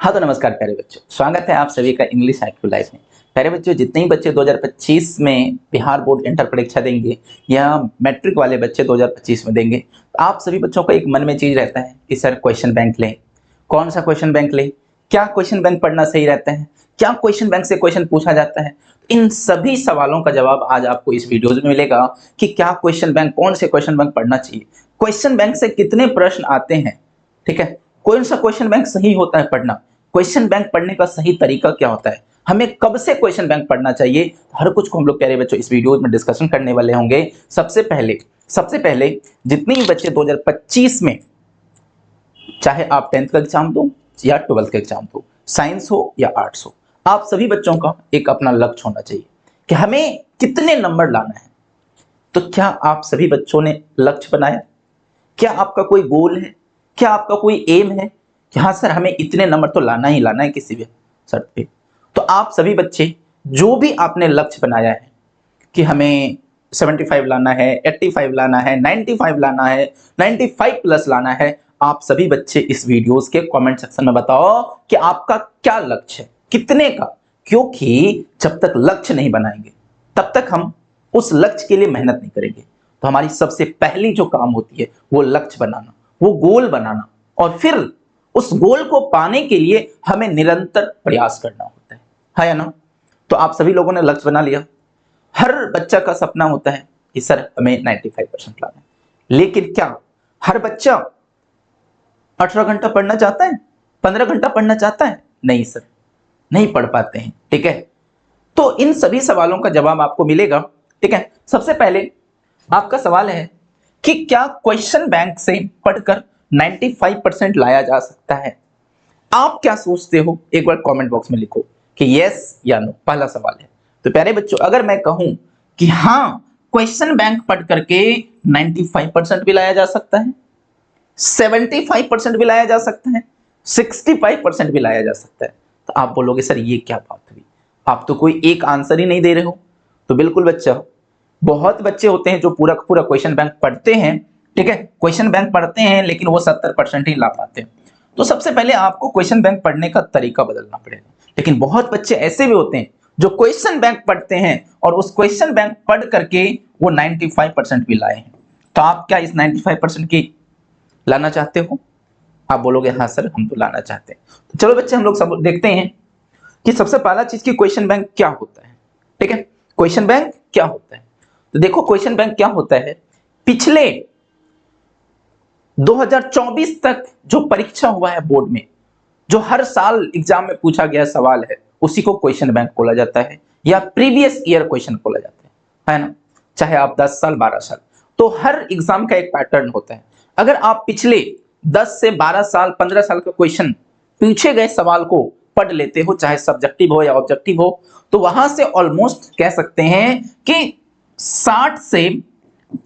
हाँ तो नमस्कार प्यारे बच्चों, स्वागत है आप सभी का इंग्लिश IQ लाइफ में। प्यारे बच्चों, जितने ही बच्चे 2025 में बिहार बोर्ड इंटर परीक्षा देंगे या मैट्रिक वाले बच्चे 2025 में देंगे, तो आप सभी बच्चों का एक मन में चीज रहता है कि सर क्वेश्चन बैंक लें। कौन सा क्वेश्चन बैंक लें, क्या क्वेश्चन बैंक पढ़ना सही रहता है, क्या क्वेश्चन बैंक से क्वेश्चन पूछा जाता है। इन सभी सवालों का जवाब आज आपको इस वीडियो में मिलेगा कि क्या क्वेश्चन बैंक, कौन से क्वेश्चन बैंक पढ़ना चाहिए, क्वेश्चन बैंक से कितने प्रश्न आते हैं, ठीक है, कौन सा क्वेश्चन बैंक सही होता है पढ़ना, क्वेश्चन बैंक पढ़ने का सही तरीका क्या होता है, हमें कब से क्वेश्चन बैंक पढ़ना चाहिए, हर कुछ को हम लोग प्यारे बच्चों इस वीडियो में डिस्कशन करने वाले होंगे। सबसे पहले जितने भी बच्चे 2025 में, चाहे आप 10th का एग्जाम दो या 12th का एग्जाम दो, साइंस हो या आर्ट्स हो, आप सभी बच्चों का एक अपना लक्ष्य होना चाहिए कि हमें कितने नंबर लाना है। तो क्या आप सभी बच्चों ने लक्ष्य बनाया? क्या आपका कोई गोल है, क्या आपका कोई एम है कि हाँ सर हमें इतने नंबर तो लाना ही लाना है किसी भी शर्त पे? तो आप सभी बच्चे जो भी आपने लक्ष्य बनाया है कि हमें 75 लाना है, 85 लाना है, 95 लाना है, 95 प्लस लाना है, आप सभी बच्चे इस वीडियोस के कमेंट सेक्शन में बताओ कि आपका क्या लक्ष्य है, कितने का। क्योंकि जब तक लक्ष्य नहीं बनाएंगे तब तक हम उस लक्ष्य के लिए मेहनत नहीं करेंगे। तो हमारी सबसे पहली जो काम होती है वो लक्ष्य बनाना, वो गोल बनाना, और फिर उस गोल को पाने के लिए हमें निरंतर प्रयास करना होता है या ना? तो आप सभी लोगों ने लक्ष्य बना लिया। हर बच्चा का सपना होता है कि सर हमें 95% लाना है, लेकिन क्या हर बच्चा 18 घंटा पढ़ना चाहता है, 15 घंटा पढ़ना चाहता है? नहीं सर, नहीं पढ़ पाते हैं, ठीक है। तो इन सभी सवालों का जवाब आपको मिलेगा, ठीक है। सबसे पहले आपका सवाल है कि क्या क्वेश्चन बैंक से पढ़कर 95% लाया जा सकता है? आप क्या सोचते हो, एक बार कमेंट बॉक्स में लिखो कि यस या नो, पहला सवाल है। तो प्यारे बच्चों, अगर मैं कहूं कि हाँ क्वेश्चन बैंक पढ़ करके 95% भी लाया जा सकता है, 75% भी लाया जा सकता है, 65% भी लाया जा सकता है, तो आप बोलोगे सर ये क्या बात हुई, आप तो कोई एक आंसर ही नहीं दे रहे हो। तो बिल्कुल बच्चा, बहुत बच्चे होते हैं जो पूरा पूरा क्वेश्चन बैंक पढ़ते हैं, ठीक है, क्वेश्चन बैंक पढ़ते हैं लेकिन वो 70% ही ला पाते हैं। तो सबसे पहले आपको क्वेश्चन बैंक पढ़ने का तरीका बदलना पड़ेगा। लेकिन बहुत बच्चे ऐसे भी होते हैं जो क्वेश्चन बैंक पढ़ते हैं और उस क्वेश्चन बैंक पढ़ करके वो 95% भी लाए हैं। तो आप क्या इस 95% की लाना चाहते हो? आप बोलोगे हाँ सर हम तो लाना चाहते हैं। तो चलो बच्चे, हम लोग सब देखते हैं कि सबसे पहला चीज की क्वेश्चन बैंक क्या होता है, ठीक है। क्वेश्चन बैंक क्या होता है? तो देखो क्वेश्चन बैंक क्या होता है, पिछले 2024 तक जो परीक्षा हुआ है बोर्ड में, जो हर साल एग्जाम में पूछा गया सवाल है, उसी को क्वेश्चन बैंक बोला जाता है या प्रीवियस ईयर क्वेश्चन बोला जाता है ना। चाहे आप 10 साल 12 साल, तो हर एग्जाम का एक पैटर्न होता है। अगर आप पिछले 10 से 12 साल 15 साल का क्वेश्चन, पूछे गए सवाल को पढ़ लेते हो, चाहे सब्जेक्टिव हो या ऑब्जेक्टिव हो, तो वहां से ऑलमोस्ट कह सकते हैं कि 60 से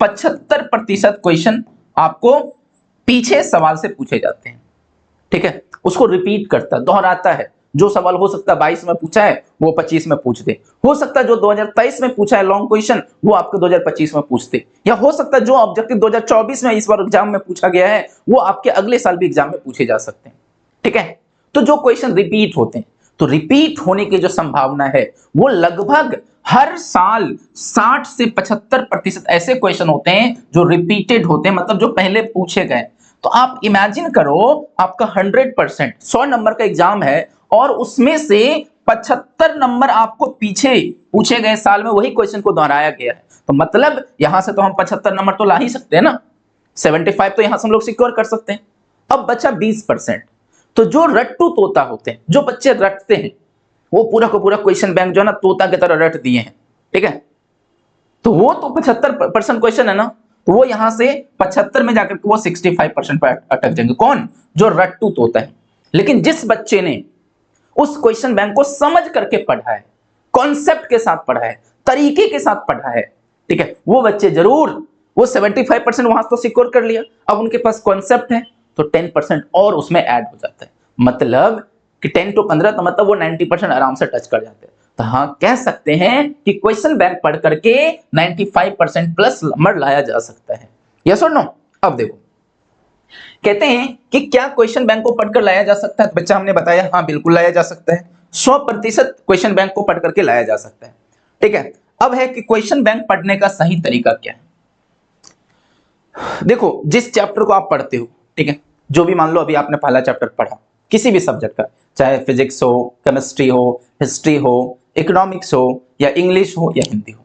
75% क्वेश्चन आपको पीछे सवाल से पूछे जाते हैं, ठीक है। उसको रिपीट करता, दोहराता है। जो सवाल हो सकता है 22 में पूछा है वो 25 में पूछ दे, हो सकता है जो 2023 में पूछा है लॉन्ग क्वेश्चन वो आपको 2025 में पूछ दे, या हो सकता है जो ऑब्जेक्टिव 2024 में इस बार एग्जाम में पूछा गया है वो आपके अगले साल भी एग्जाम में पूछे जा सकते हैं, ठीक है। तो जो क्वेश्चन रिपीट होते हैं, तो रिपीट होने की जो संभावना है वो लगभग हर साल 60 से 75% ऐसे क्वेश्चन होते हैं जो रिपीटेड होते हैं, मतलब जो पहले पूछे गए। तो आप इमेजिन करो, आपका 100%, 100 नंबर का एग्जाम है और उसमें से 75 नंबर आपको पीछे पूछे गए साल में वही क्वेश्चन को दोहराया गया है। तो मतलब यहां से तो हम 75 नंबर तो ला ही सकते हैं ना, 75 तो यहां से हम लोग सिक्योर कर सकते हैं। अब बचा 20%। तो जो रट्टू तोता होते हैं, जो बच्चे रटते हैं, वो पूरा को पूरा क्वेश्चन बैंक जो है ना तोता की तरह रट दिए हैं, ठीक है। तो वो तो 75% क्वेश्चन है ना, तो वो यहां से 75 में जाकर वो 65% पर अटक जाएंगे। कौन? जो रट्टू तोता है। लेकिन जिस बच्चे ने उस क्वेश्चन बैंक को समझ करके पढ़ा है, कॉन्सेप्ट के साथ पढ़ा है, तरीके के साथ पढ़ा है, ठीक है, वो बच्चे जरूर वो 75% वहां तो सिक्योर कर लिया। अब उनके पास कॉन्सेप्ट है तो 10% और उसमें ऐड हो जाता है, मतलब कि 10 to 15, तो मतलब वो 90% आराम से टच कर जाते हैं। तो हाँ, कह सकते हैं कि क्वेश्चन बैंक पढ़ करके 95% प्लस नंबर लाया जा सकता है। यस और नो? अब देखो, कहते हैं कि क्या क्वेश्चन बैंक को पढ़कर लाया जा सकता है? तो बच्चा हमने बताया हाँ बिल्कुल लाया जा सकता है, 100% क्वेश्चन बैंक को पढ़ करके लाया जा सकता है। ठीक है, अब है कि क्वेश्चन बैंक पढ़ने का सही तरीका क्या है। देखो, जिस चैप्टर को आप पढ़ते हो, ठीक है, जो भी मान लो अभी आपने पहला चैप्टर पढ़ा किसी भी सब्जेक्ट का, चाहे फिजिक्स हो, केमिस्ट्री हो, हिस्ट्री हो, इकोनॉमिक्स हो, या इंग्लिश हो, या हिंदी हो,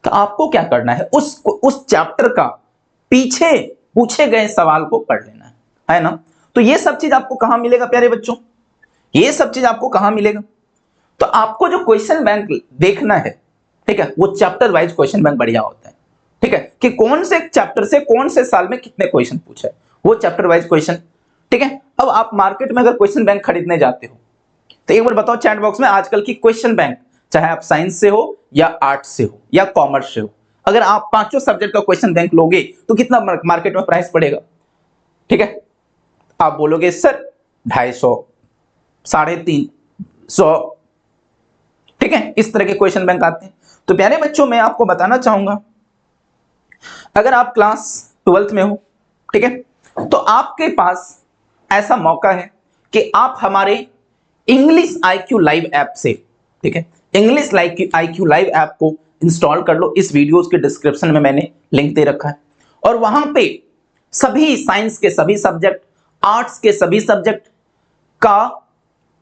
तो आपको क्या करना है, उस चैप्टर का पीछे पूछे गए सवाल को पढ़ लेना है ना। तो ये सब चीज आपको कहां मिलेगा प्यारे बच्चों, ये सब चीज आपको कहां मिलेगा? तो आपको जो क्वेश्चन बैंक देखना है, ठीक है, वो चैप्टर वाइज क्वेश्चन बैंक बढ़िया होता है। ठीक है, कि कौन से चैप्टर से कौन से साल में कितने क्वेश्चन पूछे, वो चैप्टर वाइज क्वेश्चन। ठीक है, अब आप मार्केट में अगर क्वेश्चन बैंक खरीदने जाते हो तो एक बार बताओ चैट बॉक्स में, आजकल की क्वेश्चन बैंक, चाहे आप साइंस से हो या आर्ट्स से हो या कॉमर्स से हो, अगर आप पांचों सब्जेक्ट का क्वेश्चन बैंक लोगे तो कितना मार्केट में प्राइस पड़ेगा? ठीक है, आप बोलोगे सर 250, 350, ठीक है, इस तरह के क्वेश्चन बैंक आते हैं। तो प्यारे बच्चों, मैं आपको बताना चाहूंगा, अगर आप क्लास 12th में हो, ठीक है, तो आपके पास ऐसा मौका है कि आप हमारे इंग्लिश IQ लाइव ऐप से, ठीक है, इंग्लिश IQ लाइव ऐप को इंस्टॉल कर लो। इस वीडियोस के डिस्क्रिप्शन में मैंने लिंक दे रखा है, और वहां पे सभी साइंस के सभी सब्जेक्ट, आर्ट्स के सभी सब्जेक्ट का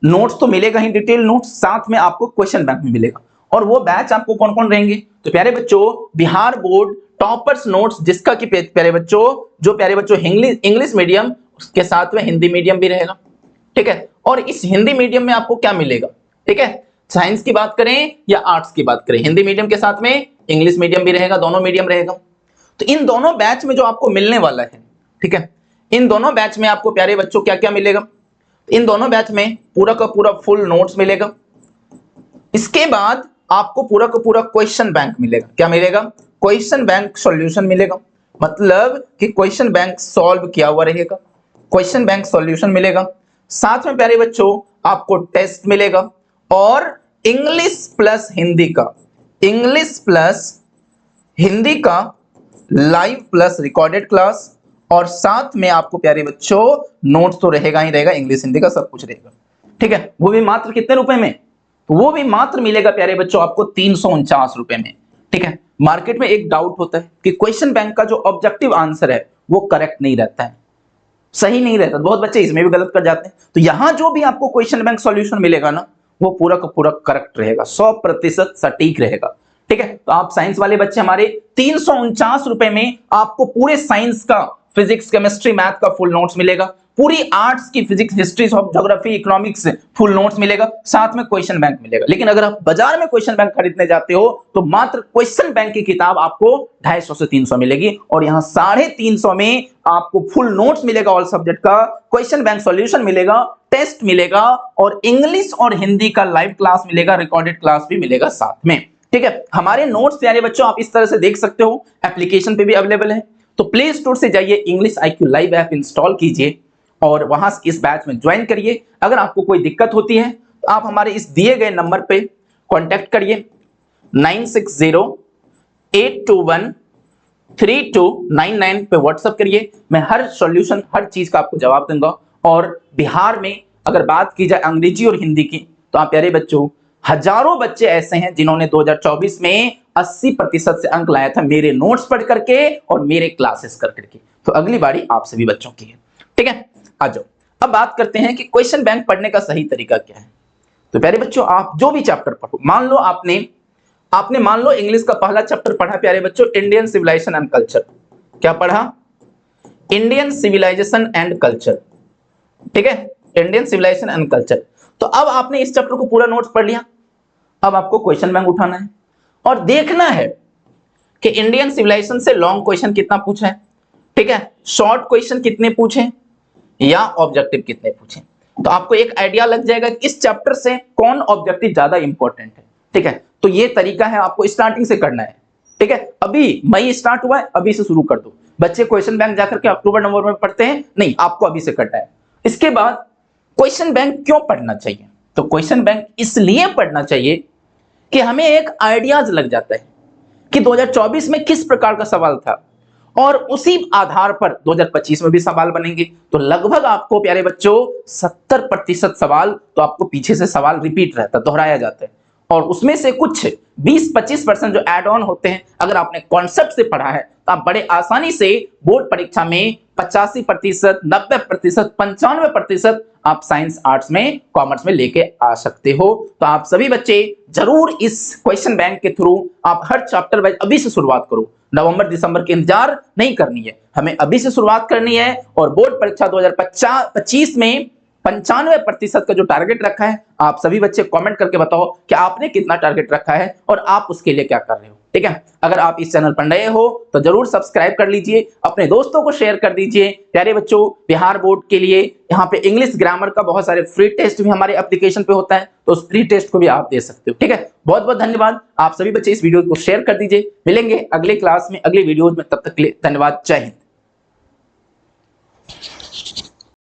नोट्स तो मिलेगा ही, डिटेल नोट्स, साथ में आपको क्वेश्चन बैंक में मिलेगा। और वो बैच आपको कौन कौन रहेंगे? तो प्यारे बच्चों, बिहार बोर्ड टॉपर्स नोट्स, जिसका कि प्यारे बच्चों इंग्लिश मीडियम, उसके साथ में हिंदी मीडियम भी रहेगा। ठीक है, और इस हिंदी मीडियम में आपको क्या मिलेगा? ठीक है, साइंस की बात करें या आर्ट्स की बात करें, हिंदी मीडियम के साथ में इंग्लिश मीडियम भी रहेगा, दोनों मीडियम रहेगा। तो इन दोनों बैच में जो आपको मिलने वाला है, ठीक है, इन दोनों बैच में आपको प्यारे बच्चों क्या क्या मिलेगा? इन दोनों बैच में पूरा का पूरा फुल नोट्स मिलेगा। इसके बाद आपको पूरा का पूरा क्वेश्चन बैंक मिलेगा। क्या मिलेगा? क्वेश्चन बैंक सॉल्यूशन मिलेगा, मतलब कि क्वेश्चन बैंक सॉल्व किया हुआ रहेगा, क्वेश्चन बैंक सॉल्यूशन मिलेगा। साथ में प्यारे बच्चों आपको टेस्ट मिलेगा, और इंग्लिश प्लस हिंदी का लाइव प्लस रिकॉर्डेड क्लास, और साथ में आपको प्यारे बच्चों नोट्स तो रहेगा ही रहेगा, इंग्लिश हिंदी का सब कुछ रहेगा। ठीक है, वो भी मात्र कितने रुपए में? तो वो भी मात्र मिलेगा प्यारे बच्चों आपको 349 रुपए में। ठीक है, मार्केट में एक डाउट होता है कि क्वेश्चन बैंक का जो ऑब्जेक्टिव आंसर है वो करेक्ट नहीं रहता है, सही नहीं रहता, बहुत बच्चे इसमें भी गलत कर जाते हैं। तो यहां जो भी आपको क्वेश्चन बैंक सॉल्यूशन मिलेगा ना, वो पूरा का पूरा करेक्ट रहेगा, 100% सटीक रहेगा। ठीक है, तो आप साइंस वाले बच्चे हमारे 349 रुपए में आपको पूरे साइंस का फिजिक्स, केमिस्ट्री, मैथ का फुल नोट्स मिलेगा, पूरी आर्ट्स की physics, history, geography, economics full notes मिलेगा, साथ में क्वेश्चन बैंक मिलेगा। लेकिन अगर आप बाजार में क्वेश्चन बैंक खरीदने जाते हो तो मात्र क्वेश्चन बैंक की किताब आपको 250 से 300 मिलेगी, और यहां 350 में आपको फुल नोट्स मिलेगा ऑल सब्जेक्ट का, क्वेश्चन बैंक सॉल्यूशन मिलेगा, टेस्ट मिलेगा, और इंग्लिश और हिंदी का लाइव क्लास मिलेगा, रिकॉर्डेड क्लास भी मिलेगा साथ में। ठीक है, हमारे नोट्स प्यारे बच्चों आप इस तरह से देख सकते हो, एप्लीकेशन पे भी अवेलेबल है। तो प्ले स्टोर से जाइए, English IQ live app install कीजिए और वहां से इस बैच में ज्वाइन करिए। अगर आपको कोई दिक्कत होती है तो आप हमारे इस दिए गए नंबर पे कांटेक्ट करिए, 9608213299 पे व्हाट्सएप करिए। मैं हर सॉल्यूशन, हर चीज का आपको जवाब दूंगा। और बिहार में अगर बात की जाए अंग्रेजी और हिंदी की, तो आप प्यारे बच्चों, हजारों बच्चे ऐसे हैं जिन्होंने 2024 में 80% से अंक लाया था, मेरे नोट्स पढ़ करके और मेरे क्लासेस कर करके। तो अगली बारी आप सभी बच्चों की है। ठीक है, आ जाओ, अब बात करते हैं कि क्वेश्चन बैंक पढ़ने का सही तरीका क्या है। तो प्यारे बच्चों, आप जो भी चैप्टर पढ़ो, मान लो आपने मान लो इंग्लिश का पहला चैप्टर पढ़ा प्यारे बच्चों, इंडियन सिविलाइजेशन एंड कल्चर। क्या पढ़ा? Indian civilisation and culture. ठीक है, इंडियन सिविलाइजेशन एंड कल्चर। तो अब आपने इस चैप्टर को पूरा नोट्स पढ़ लिया, अब आपको क्वेश्चन बैंक उठाना है और देखना है कि इंडियन सिविलाइजेशन से लॉन्ग क्वेश्चन कितना पूछा है, ठीक है, शॉर्ट क्वेश्चन कितने पूछे, या ऑब्जेक्टिव कितने पूछे। तो आपको एक आइडिया लग जाएगा कि इस चैप्टर से कौन ऑब्जेक्टिव ज्यादा इंपॉर्टेंट है। ठीक है, तो ये तरीका है, आपको स्टार्टिंग से करना है। ठीक है, अभी मई स्टार्ट हुआ है, अभी से शुरू कर दो। बच्चे क्वेश्चन बैंक जाकर के अक्टूबर नवंबर में पढ़ते हैं, नहीं, आपको अभी से करना है। इसके बाद क्वेश्चन बैंक क्यों पढ़ना चाहिए? तो क्वेश्चन बैंक इसलिए पढ़ना चाहिए कि हमें एक आइडियाज लग जाता है कि 2024 में किस प्रकार का सवाल था, और उसी आधार पर 2025 में भी सवाल बनेंगे। तो लगभग आपको प्यारे बच्चों 70% सवाल तो आपको पीछे से सवाल रिपीट रहता है, दोहराया जाता है, और उसमें से कुछ 20-25% जो एड ऑन होते हैं, अगर आपने कॉन्सेप्ट से पढ़ा है तो आप बड़े आसानी से बोर्ड परीक्षा में 85%, 90%, 95% आप साइंस आर्ट्स में कॉमर्स में लेके आ सकते हो। तो आप सभी बच्चे जरूर इस क्वेश्चन बैंक के थ्रू आप हर चैप्टर वाइज अभी से शुरुआत करो। नवंबर दिसंबर की इंतजार नहीं करनी है, हमें अभी से शुरुआत करनी है। और बोर्ड परीक्षा 2025 में 95% का जो टारगेट रखा है, आप सभी बच्चे कमेंट करके बताओ कि आपने कितना टारगेट रखा है और आप उसके लिए क्या कर रहे हो। ठीक है, अगर आप इस चैनल पर नए हो तो जरूर सब्सक्राइब कर लीजिए, अपने दोस्तों को शेयर कर दीजिए। प्यारे बच्चों, बिहार बोर्ड के लिए यहाँ पे इंग्लिश ग्रामर का बहुत सारे फ्री टेस्ट भी हमारे एप्लीकेशन पे होता है, तो उस फ्री टेस्ट को भी आप दे सकते हो। ठीक है, बहुत बहुत धन्यवाद। आप सभी बच्चे इस वीडियो को शेयर कर दीजिए। मिलेंगे अगले क्लास में, अगले वीडियोज में, तब तक के लिए धन्यवाद। जय हिंद।